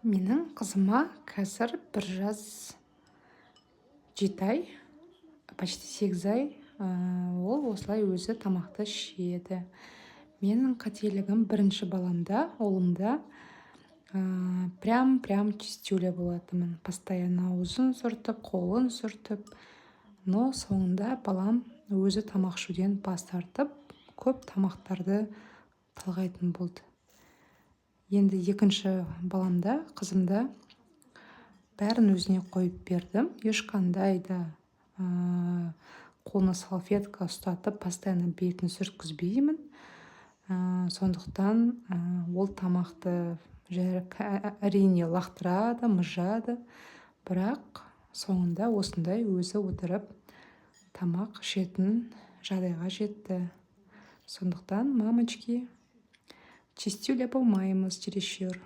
Менің қызыма қазір 1 жас 7 ай, почти 8 ай. Ол осылай өзі тамақты ішеді. Менің қателігім бірінші баламда, ұлымда прям чистюля болатынмын. Постоянно аузын сүртіп, қолын сүртіп. Но соңында балам өзі тамақ ішуден бас тартып, көп тамақтарды талғайтын болды. Енді екінші баламда, қызымда бәрін өзіне қойып бердім. Ешқандай да қолына салфетка ұстатып, постоянно бетін сүрткізбеймін. Сондықтан ол тамақты әрине лақтырады, мыжады. Бірақ соңында осындай өзі отырып тамақ ішетін жағдайға жетті. Сондықтан, мамочки, чистюля болмаймыз чересчур.